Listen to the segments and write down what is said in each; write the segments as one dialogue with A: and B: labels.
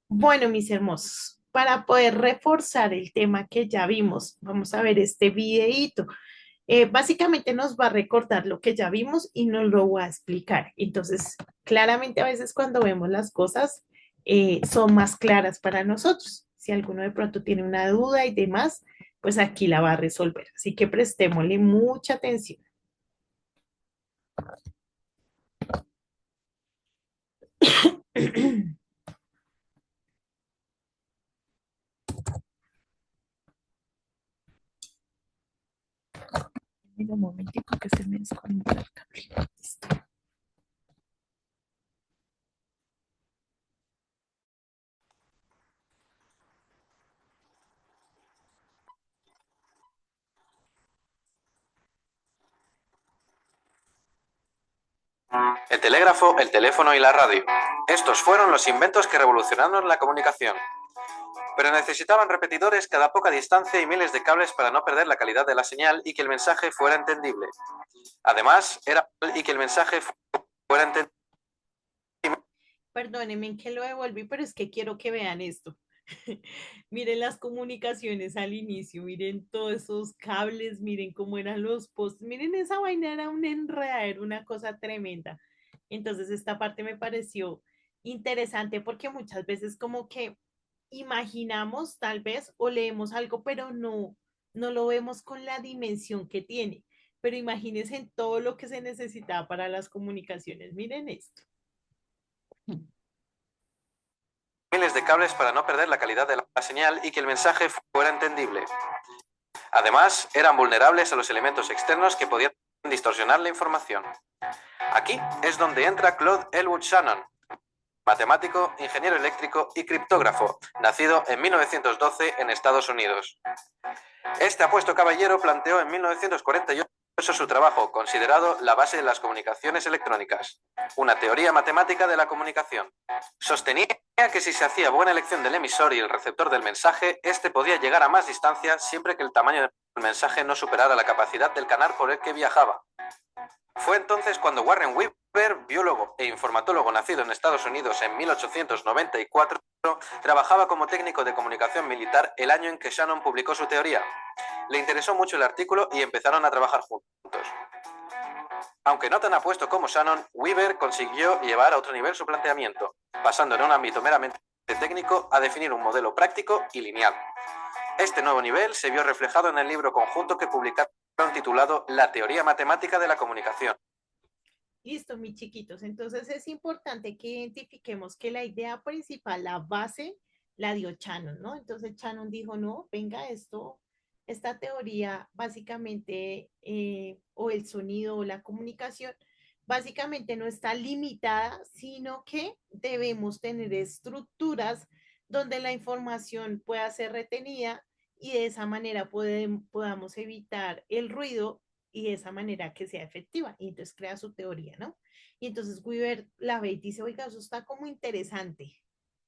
A: Bueno, mis hermosos, para poder reforzar el tema que ya vimos, vamos a ver este videíto. Básicamente nos va a recordar lo que ya vimos y nos lo va a explicar. Entonces, claramente a veces cuando vemos las cosas son más claras para nosotros. Si alguno de pronto tiene una duda y demás, pues aquí la va a resolver. Así que prestémosle mucha atención. Mira, un momentico que se me desconecta el cable. Listo.
B: El telégrafo, el teléfono y la radio. Estos fueron los inventos que revolucionaron la comunicación. Pero necesitaban repetidores cada poca distancia y miles de cables para no perder la calidad de la señal y que el mensaje fuera entendible. Además, era y que el mensaje fuera entendible.
A: Perdónenme en que lo devolví, pero es que quiero que vean esto. Miren las comunicaciones al inicio, miren todos esos cables, miren cómo eran los postes, miren esa vaina era un enredadero, una cosa tremenda. Entonces esta parte me pareció interesante porque muchas veces como que imaginamos tal vez o leemos algo, pero no lo vemos con la dimensión que tiene. Pero imagínense en todo lo que se necesitaba para las comunicaciones. Miren esto.
B: Miles de cables para no perder la calidad de la señal y que el mensaje fuera entendible. Además, eran vulnerables a los elementos externos que podían distorsionar la información. Aquí es donde entra Claude Elwood Shannon, matemático, ingeniero eléctrico y criptógrafo, nacido en 1912 en Estados Unidos. Este apuesto caballero planteó en 1948 su trabajo, considerado la base de las comunicaciones electrónicas, una teoría matemática de la comunicación. Sostenía que si se hacía buena elección del emisor y el receptor del mensaje, este podía llegar a más distancia siempre que el tamaño del mensaje no superara la capacidad del canal por el que viajaba. Fue entonces cuando Warren Weaver, biólogo e informatólogo nacido en Estados Unidos en 1894, trabajaba como técnico de comunicación militar el año en que Shannon publicó su teoría. Le interesó mucho el artículo y empezaron a trabajar juntos. Aunque no tan apuesto como Shannon, Weaver consiguió llevar a otro nivel su planteamiento, pasando de un ámbito meramente técnico a definir un modelo práctico y lineal. Este nuevo nivel se vio reflejado en el libro conjunto que publicaron titulado La teoría matemática de la comunicación.
A: Listo, mis chiquitos. Entonces es importante que identifiquemos que la idea principal, la base, la dio Shannon, ¿no? Entonces Shannon dijo, no, venga, esta teoría básicamente, o el sonido o la comunicación, básicamente no está limitada, sino que debemos tener estructuras donde la información pueda ser retenida y de esa manera podamos evitar el ruido y de esa manera que sea efectiva. Y entonces crea su teoría, ¿no? Y entonces Weaver la ve y dice, oiga, eso está como interesante.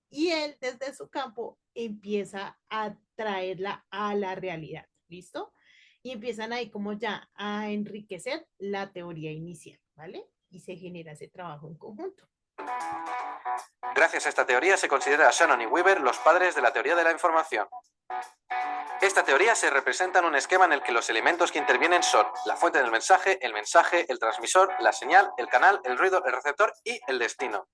A: Y él desde su campo empieza a traerla a la realidad, ¿listo? Y empiezan ahí como ya a enriquecer la teoría inicial, ¿vale? Y se genera ese trabajo en conjunto.
B: Gracias a esta teoría se considera a Shannon y Weaver los padres de la teoría de la información. Esta teoría se representa en un esquema en el que los elementos que intervienen son la fuente del mensaje, el transmisor, la señal, el canal, el ruido, el receptor y el destino.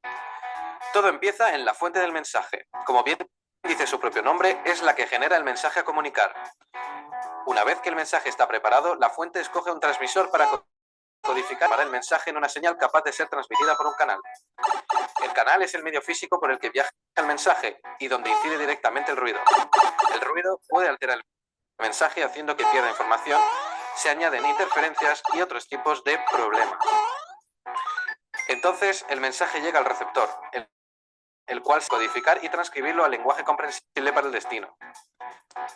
B: Todo empieza en la fuente del mensaje. Como bien dice su propio nombre, es la que genera el mensaje a comunicar. Una vez que el mensaje está preparado, la fuente escoge un transmisor para codificar el mensaje en una señal capaz de ser transmitida por un canal. El canal es el medio físico por el que viaja el mensaje y donde incide directamente el ruido. El ruido puede alterar el mensaje haciendo que pierda información, se añaden interferencias y otros tipos de problemas. Entonces, el mensaje llega al receptor, el cual se codificar y transcribirlo al lenguaje comprensible para el destino.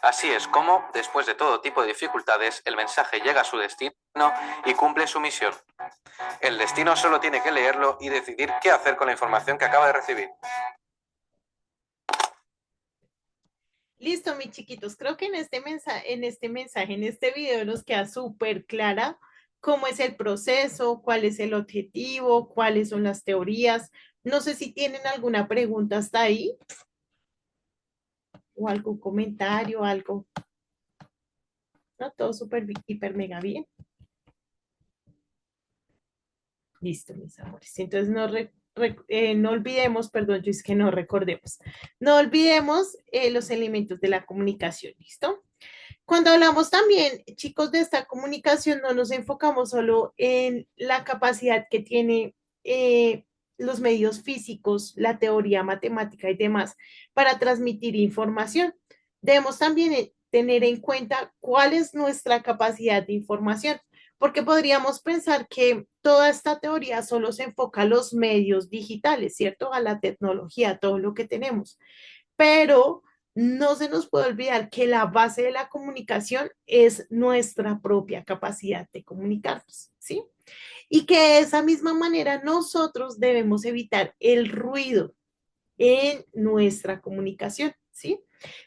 B: Así es como, después de todo tipo de dificultades, el mensaje llega a su destino y cumple su misión. El destino solo tiene que leerlo y decidir qué hacer con la información que acaba de recibir.
A: Listo, mis chiquitos. Creo que en este video nos queda súper clara cómo es el proceso, cuál es el objetivo, cuáles son las teorías. No sé si tienen alguna pregunta hasta ahí. o algún comentario, algo. No, todo súper, hiper, mega bien. Listo, mis amores. Entonces no olvidemos, perdón, yo es que no recordemos, no olvidemos los elementos de la comunicación, ¿listo? Cuando hablamos también, chicos, de esta comunicación, no nos enfocamos solo en la capacidad que tiene los medios físicos, la teoría matemática y demás para transmitir información. Debemos también tener en cuenta cuál es nuestra capacidad de información, porque podríamos pensar que toda esta teoría solo se enfoca a los medios digitales, ¿cierto? A la tecnología, a todo lo que tenemos, pero no se nos puede olvidar que la base de la comunicación es nuestra propia capacidad de comunicarnos, ¿sí? Y que de esa misma manera nosotros debemos evitar el ruido en nuestra comunicación, ¿sí?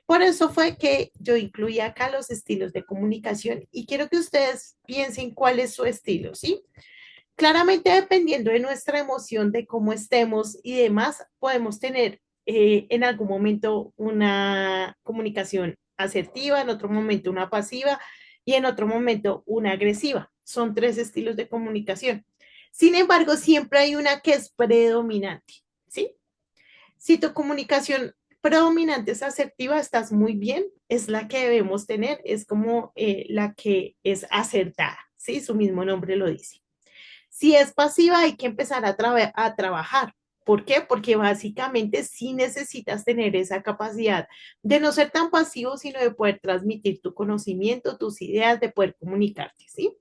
A: Por eso fue que yo incluí acá los estilos de comunicación y quiero que ustedes piensen cuál es su estilo, ¿sí? Claramente, dependiendo de nuestra emoción, de cómo estemos y demás, podemos tener en algún momento una comunicación asertiva, en otro momento una pasiva y en otro momento una agresiva. Son tres estilos de comunicación. Sin embargo, siempre hay una que es predominante, ¿sí? Si tu comunicación predominante es asertiva, estás muy bien, es la que debemos tener, es como la que es acertada, ¿sí? Su mismo nombre lo dice. Si es pasiva, hay que empezar a trabajar. ¿Por qué? Porque básicamente sí necesitas tener esa capacidad de no ser tan pasivo, sino de poder transmitir tu conocimiento, tus ideas, de poder comunicarte, ¿sí?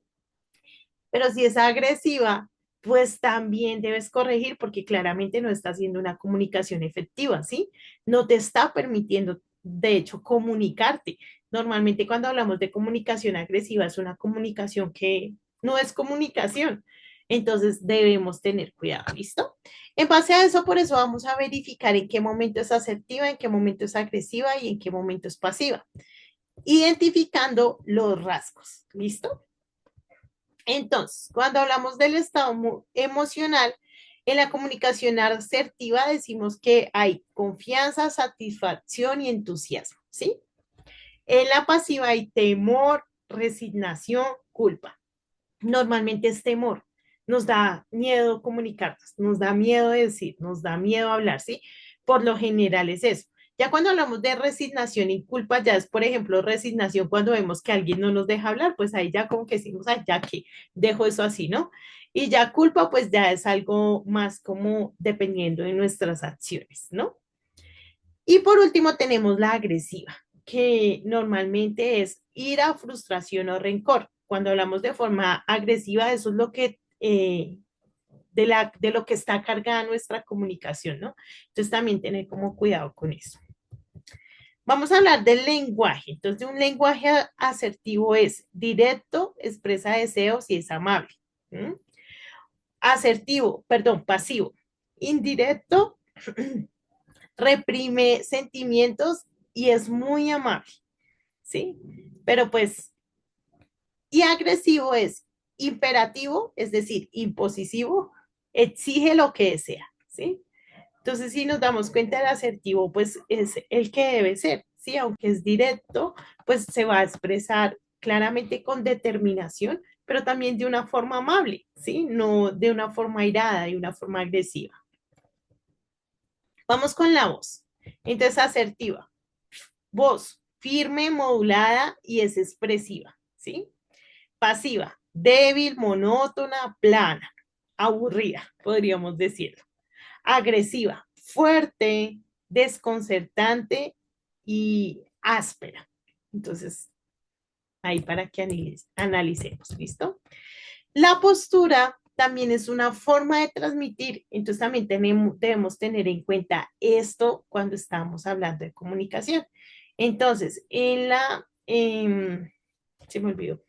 A: Pero si es agresiva, pues también debes corregir porque claramente no está haciendo una comunicación efectiva, ¿sí? No te está permitiendo, de hecho, comunicarte. Normalmente cuando hablamos de comunicación agresiva es una comunicación que no es comunicación. Entonces debemos tener cuidado, ¿listo? En base a eso, por eso vamos a verificar en qué momento es asertiva, en qué momento es agresiva y en qué momento es pasiva, identificando los rasgos, ¿listo? Entonces, cuando hablamos del estado emocional, en la comunicación asertiva decimos que hay confianza, satisfacción y entusiasmo, ¿sí? En la pasiva hay temor, resignación, culpa. Normalmente es temor. Nos da miedo comunicarnos, nos da miedo decir, nos da miedo hablar, ¿sí? Por lo general es eso. Ya cuando hablamos de resignación y culpa, ya es, por ejemplo, resignación cuando vemos que alguien no nos deja hablar, pues ahí ya como que decimos, ay, ya que dejo eso así, ¿no? Y ya culpa, pues ya es algo más como dependiendo de nuestras acciones, ¿no? Y por último tenemos la agresiva, que normalmente es ira, frustración o rencor. Cuando hablamos de forma agresiva, eso es lo que de lo que está cargada nuestra comunicación, ¿no? Entonces también tener como cuidado con eso. Vamos a hablar del lenguaje. Entonces, un lenguaje asertivo es directo, expresa deseos y es amable. ¿Mm? Asertivo, perdón, pasivo. Indirecto, reprime sentimientos y es muy amable, ¿sí? Pero pues, y agresivo es imperativo, es decir, impositivo, exige lo que desea, ¿sí? Entonces, si nos damos cuenta, el asertivo, pues es el que debe ser, ¿sí? Aunque es directo, pues se va a expresar claramente con determinación, pero también de una forma amable, ¿sí? No de una forma airada, de una forma agresiva. Vamos con la voz. Entonces, asertiva. Voz firme, modulada y es expresiva, ¿sí? Pasiva, débil, monótona, plana, aburrida, podríamos decirlo. Agresiva, fuerte, desconcertante y áspera. Entonces, ahí para que analicemos, ¿listo? La postura también es una forma de transmitir, entonces también debemos tener en cuenta esto cuando estamos hablando de comunicación. Entonces, se me olvidó,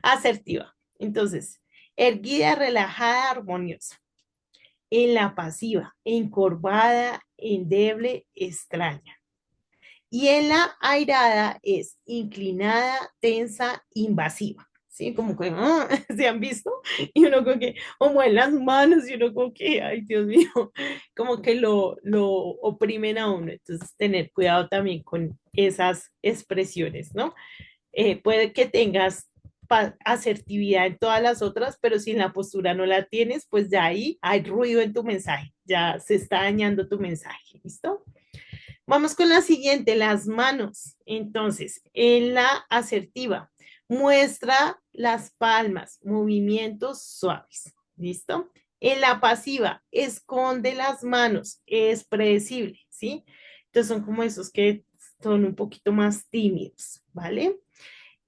A: asertiva. Entonces, erguida, relajada, armoniosa. En la pasiva, encorvada, endeble, extraña. Y en la airada es inclinada, tensa, invasiva, ¿sí? Como que, ¿se han visto? Y uno como que, o mueven las manos y uno como que, ay, Dios mío, como que lo oprimen a uno. Entonces, tener cuidado también con esas expresiones, ¿no? Puede que tengas asertividad en todas las otras, pero si en la postura no la tienes, pues ya ahí hay ruido en tu mensaje, ya se está dañando tu mensaje, ¿listo? Vamos con la siguiente, las manos. Entonces, en la asertiva, muestra las palmas, movimientos suaves. ¿Listo? En la pasiva, esconde las manos, es predecible, ¿sí? Entonces son como esos que son un poquito más tímidos, ¿vale?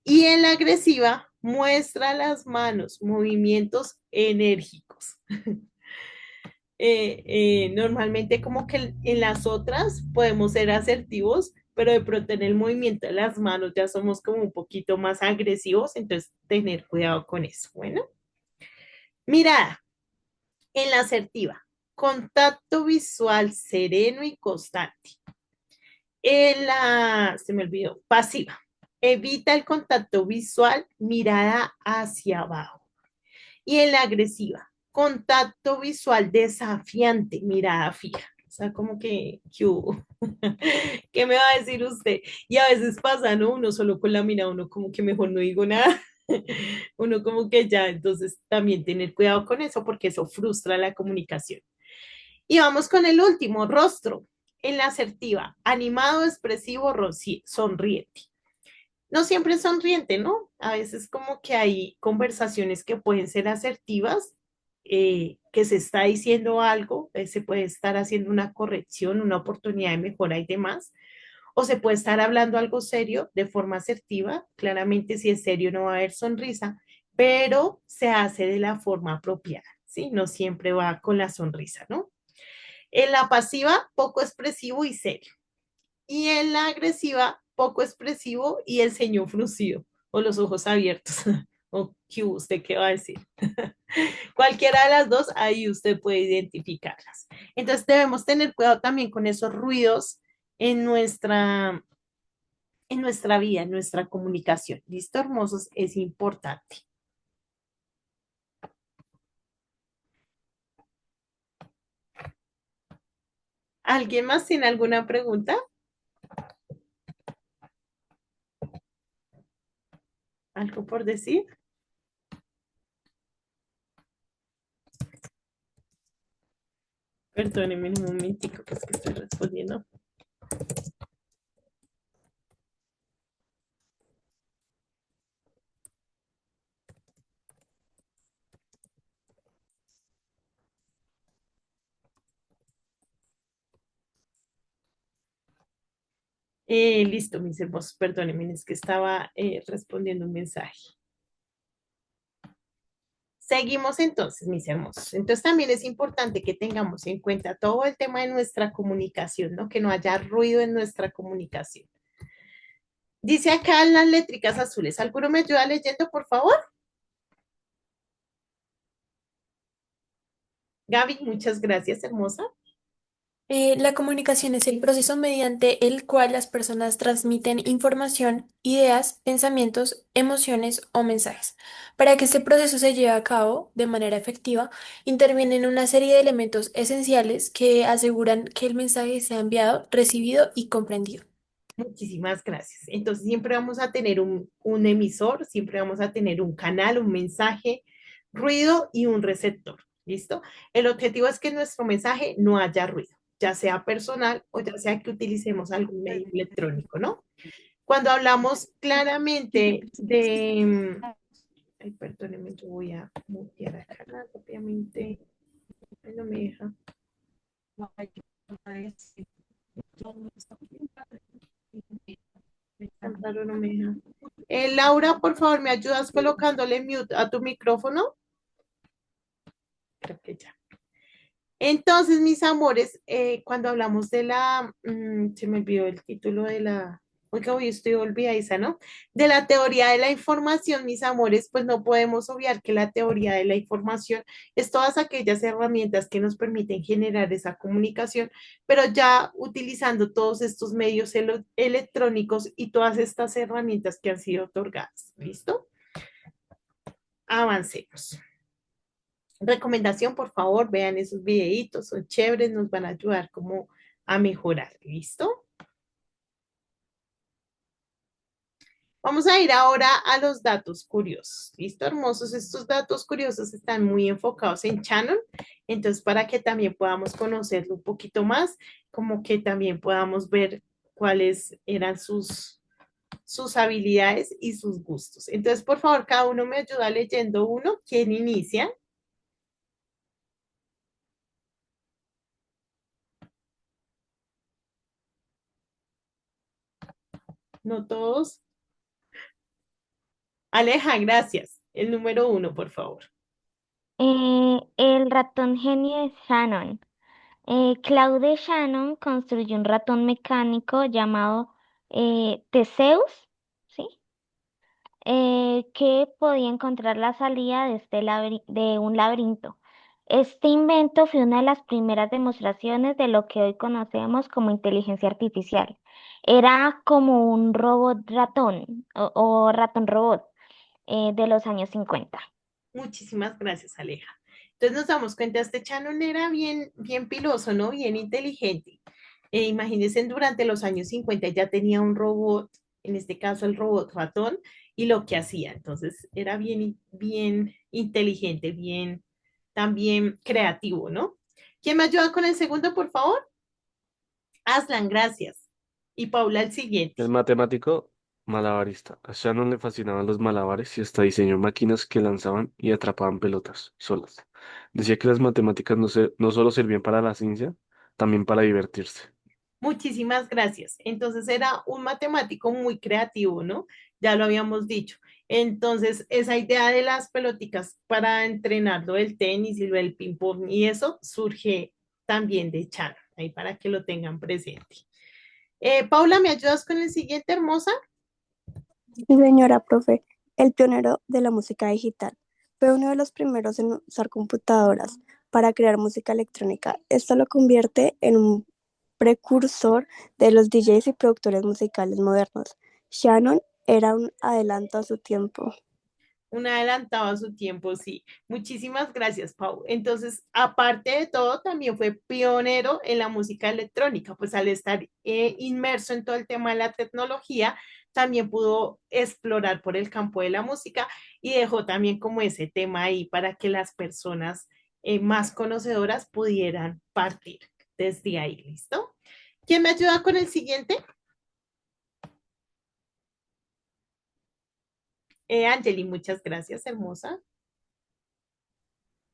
A: Y en la agresiva, muestra las manos, movimientos enérgicos. Normalmente como que en las otras podemos ser asertivos, pero de pronto en el movimiento de las manos ya somos como un poquito más agresivos, entonces tener cuidado con eso. Bueno, mirada, en la asertiva, contacto visual sereno y constante. En la, se me olvidó, pasiva, evita el contacto visual, mirada hacia abajo. Y en la agresiva, contacto visual desafiante, mirada fija. O sea, como que, ¿qué hubo? ¿Qué me va a decir usted? Y a veces pasa, ¿no? Uno solo con la mirada, uno como que mejor no digo nada. Uno como que ya, entonces también tener cuidado con eso porque eso frustra la comunicación. Y vamos con el último, rostro. En la asertiva, animado, expresivo, sonriente. No siempre es sonriente, ¿no? A veces como que hay conversaciones que pueden ser asertivas, que se está diciendo algo, se puede estar haciendo una corrección, una oportunidad de mejora y demás, o se puede estar hablando algo serio de forma asertiva. Claramente si es serio no va a haber sonrisa, pero se hace de la forma apropiada, ¿sí? No siempre va con la sonrisa, ¿no? En la pasiva, poco expresivo y serio. Y en la agresiva, poco expresivo y el ceño fruncido o los ojos abiertos. ¿O qué usted qué va a decir? Cualquiera de las dos, ahí usted puede identificarlas. Entonces debemos tener cuidado también con esos ruidos en nuestra vida, en nuestra comunicación. ¿Listo, hermosos? Es importante. ¿Alguien más tiene alguna pregunta? ¿Algo por decir? Perdónenme un momentico, que es que estoy respondiendo. Listo, mis hermosos, perdónenme, es que estaba respondiendo un mensaje. Seguimos entonces, mis hermosos. Entonces también es importante que tengamos en cuenta todo el tema de nuestra comunicación, ¿no? Que no haya ruido en nuestra comunicación. Dice acá en las letricas azules, ¿alguno me ayuda leyendo, por favor? Gaby, muchas gracias, hermosa.
C: La comunicación es el proceso mediante el cual las personas transmiten información, ideas, pensamientos, emociones o mensajes. Para que este proceso se lleve a cabo de manera efectiva, intervienen una serie de elementos esenciales que aseguran que el mensaje sea enviado, recibido y comprendido.
A: Muchísimas gracias. Entonces siempre vamos a tener un emisor, siempre vamos a tener un canal, un mensaje, ruido y un receptor. ¿Listo? El objetivo es que en nuestro mensaje no haya ruido, ya sea personal o ya sea que utilicemos algún medio electrónico, ¿no? Cuando hablamos claramente de... Ay, perdónenme, yo voy a mutear acá rápidamente. Ay, no me deja. Tan raro, no me deja. Laura, por favor, ¿me ayudas colocándole mute a tu micrófono? Creo que ya. Entonces, mis amores, cuando hablamos de se me olvidó el título de la, oiga, hoy estoy olvidadiza, ¿no? De la teoría de la información, mis amores, pues no podemos obviar que la teoría de la información es todas aquellas herramientas que nos permiten generar esa comunicación, pero ya utilizando todos estos medios electrónicos y todas estas herramientas que han sido otorgadas. ¿Listo? avancemos. Recomendación, por favor, vean esos videitos, son chéveres, nos van a ayudar como a mejorar. ¿Listo? Vamos a ir ahora a los datos curiosos. ¿Listo, hermosos? Estos datos curiosos están muy enfocados en Shannon, entonces para que también podamos conocerlo un poquito más, como que también podamos ver cuáles eran sus habilidades y sus gustos. Entonces, por favor, cada uno me ayuda leyendo uno. ¿Quién inicia? No todos. Aleja, gracias. El número uno, por favor.
D: El ratón genio de Shannon. Claude Shannon construyó un ratón mecánico llamado Theseus, ¿sí? Que podía encontrar la salida de, de un laberinto. Este invento fue una de las primeras demostraciones de lo que hoy conocemos como inteligencia artificial. Era como un robot ratón o ratón robot de los años 50.
A: Muchísimas gracias, Aleja. Entonces nos damos cuenta, este Shannon era bien piloso, ¿no? Bien inteligente. Imagínense, durante los años 50 ya tenía un robot, en este caso el robot ratón, y lo que hacía. Entonces era bien inteligente, bien también creativo, ¿no? ¿Quién me ayuda con el segundo, por favor? Aslan, gracias. Y Paula, el siguiente.
E: El matemático malabarista. A Shannon le fascinaban los malabares y hasta diseñó máquinas que lanzaban y atrapaban pelotas solas. Decía que las matemáticas no solo servían para la ciencia, también para divertirse.
A: Muchísimas gracias. Entonces era un matemático muy creativo, ¿no? Ya lo habíamos dicho. Entonces, esa idea de las peloticas para entrenar lo del tenis y lo del ping-pong y eso surge también de Chan, ahí para que lo tengan presente. Paula, ¿me ayudas con el siguiente, hermosa?
F: Sí, señora profe, el pionero de la música digital. Fue uno de los primeros en usar computadoras para crear música electrónica. Esto lo convierte en un precursor de los DJs y productores musicales modernos. Shannon era un adelanto a su tiempo.
A: Un adelantado a su tiempo, sí. Muchísimas gracias, Pau. Entonces, aparte de todo, también fue pionero en la música electrónica, pues al estar inmerso en todo el tema de la tecnología, también pudo explorar por el campo de la música y dejó también como ese tema ahí para que las personas más conocedoras pudieran partir desde ahí, ¿listo? ¿Quién me ayuda con el siguiente? Angeli, muchas gracias, hermosa.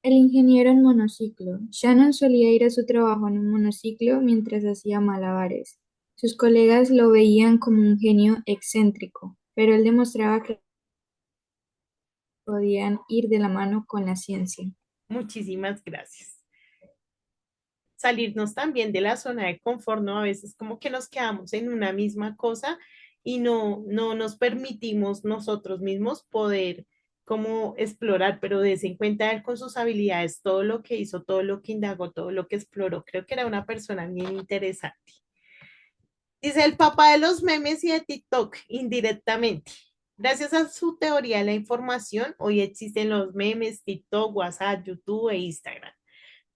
G: El ingeniero en monociclo. Shannon solía ir a su trabajo en un monociclo mientras hacía malabares. Sus colegas lo veían como un genio excéntrico, pero él demostraba que podían ir de la mano con la ciencia.
A: Muchísimas gracias. Salirnos también de la zona de confort, ¿no? A veces como que nos quedamos en una misma cosa y no nos permitimos nosotros mismos poder como explorar, pero desde en cuenta él con sus habilidades, todo lo que hizo, todo lo que indagó, todo lo que exploró, creo que era una persona bien interesante. Dice el papá de los memes y de TikTok, indirectamente. Gracias a su teoría de la información, hoy existen los memes, TikTok, WhatsApp, YouTube e Instagram.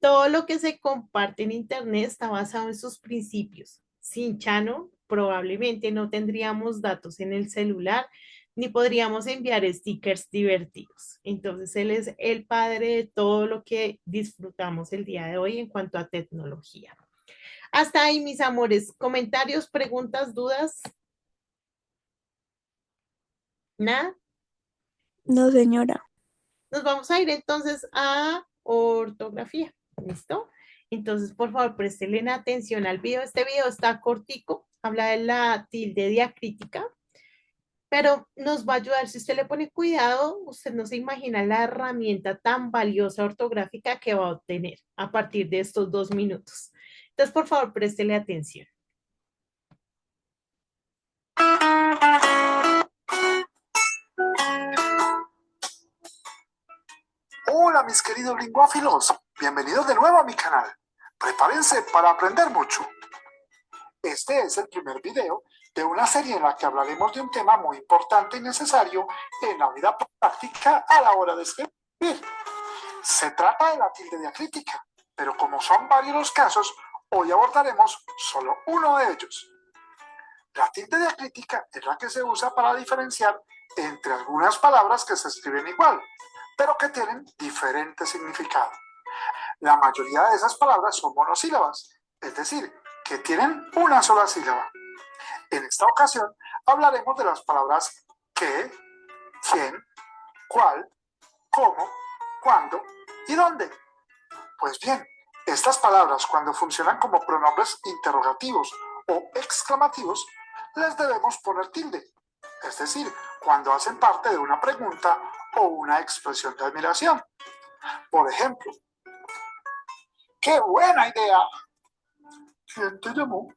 A: Todo lo que se comparte en Internet está basado en sus principios. Sin Chano, probablemente no tendríamos datos en el celular ni podríamos enviar stickers divertidos. Entonces, él es el padre de todo lo que disfrutamos el día de hoy en cuanto a tecnología. Hasta ahí, mis amores. Comentarios, preguntas, dudas. Nada.
F: No, señora.
A: Nos vamos a ir entonces a ortografía. ¿Listo? Entonces, por favor, prestenle atención al video. Este video está cortico, habla de la tilde diacrítica, pero nos va a ayudar. Si usted le pone cuidado, usted no se imagina la herramienta tan valiosa ortográfica que va a obtener a partir de estos 2 minutos. Entonces, por favor, préstele atención.
H: Hola mis queridos linguófilos, bienvenidos de nuevo a mi canal. Prepárense para aprender mucho. Este es el primer video de una serie en la que hablaremos de un tema muy importante y necesario en la vida práctica a la hora de escribir. Se trata de la tilde diacrítica, pero como son varios los casos, hoy abordaremos solo uno de ellos. La tilde diacrítica es la que se usa para diferenciar entre algunas palabras que se escriben igual, pero que tienen diferente significado. La mayoría de esas palabras son monosílabas, es decir, que tienen una sola sílaba. En esta ocasión hablaremos de las palabras qué, quién, cuál, cómo, cuándo y dónde. Pues bien, estas palabras cuando funcionan como pronombres interrogativos o exclamativos, les debemos poner tilde, es decir, cuando hacen parte de una pregunta o una expresión de admiración. Por ejemplo, ¡qué buena idea! ¿Quién te llamó?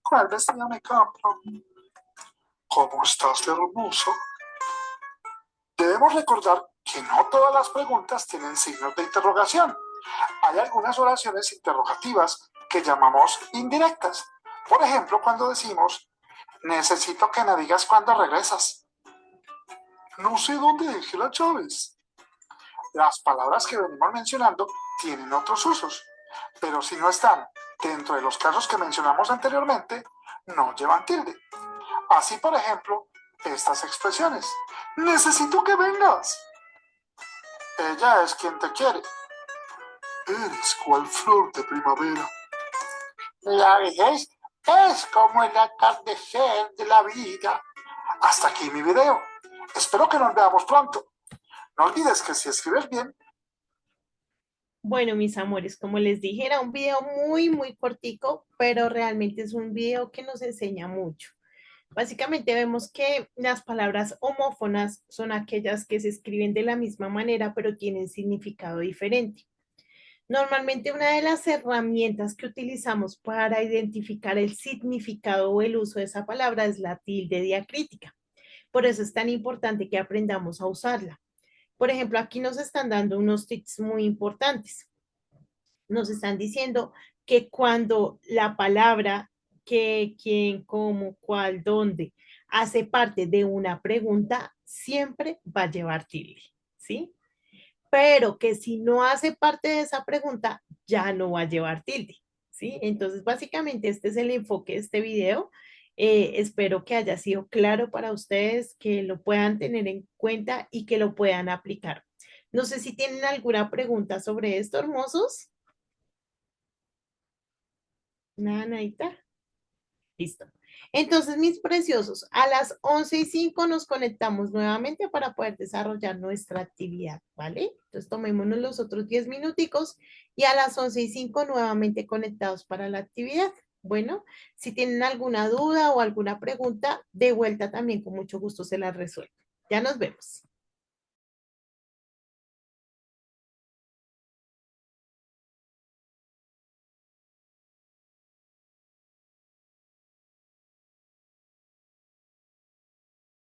H: ¿Cuál vestido me compro? ¿Cómo estás de hermoso? Debemos recordar que no todas las preguntas tienen signos de interrogación. Hay algunas oraciones interrogativas que llamamos indirectas. Por ejemplo, cuando decimos, necesito que me digas cuándo regresas. No sé dónde dejé las llaves. Las palabras que venimos mencionando tienen otros usos, pero si no están dentro de los casos que mencionamos anteriormente, no llevan tilde. Así, por ejemplo, estas expresiones. Necesito que vengas. Ella es quien te quiere. Eres cual flor de primavera. La vejez es como el atardecer de la vida. Hasta aquí mi video. Espero que nos veamos pronto. No olvides que si escribes bien.
A: Bueno, mis amores, como les dije, era un video muy cortico, pero realmente es un video que nos enseña mucho. Básicamente vemos que las palabras homófonas son aquellas que se escriben de la misma manera, pero tienen significado diferente. Normalmente una de las herramientas que utilizamos para identificar el significado o el uso de esa palabra es la tilde diacrítica. Por eso es tan importante que aprendamos a usarla. Por ejemplo, aquí nos están dando unos tips muy importantes. Nos están diciendo que cuando la palabra qué, quién, cómo, cuál, dónde hace parte de una pregunta, siempre va a llevar tilde, ¿sí? Pero que si no hace parte de esa pregunta, ya no va a llevar tilde, ¿sí? Entonces, básicamente este es el enfoque de este video. Espero que haya sido claro para ustedes, que lo puedan tener en cuenta y que lo puedan aplicar. No sé si tienen alguna pregunta sobre esto, hermosos. Nada, nadita. Listo. Entonces, mis preciosos, a las 11:05 nos conectamos nuevamente para poder desarrollar nuestra actividad, ¿vale? Entonces, tomémonos los otros 10 minuticos y a las 11:05 nuevamente conectados para la actividad. Bueno, si tienen alguna duda o alguna pregunta, de vuelta también con mucho gusto se las resuelvo. Ya nos vemos.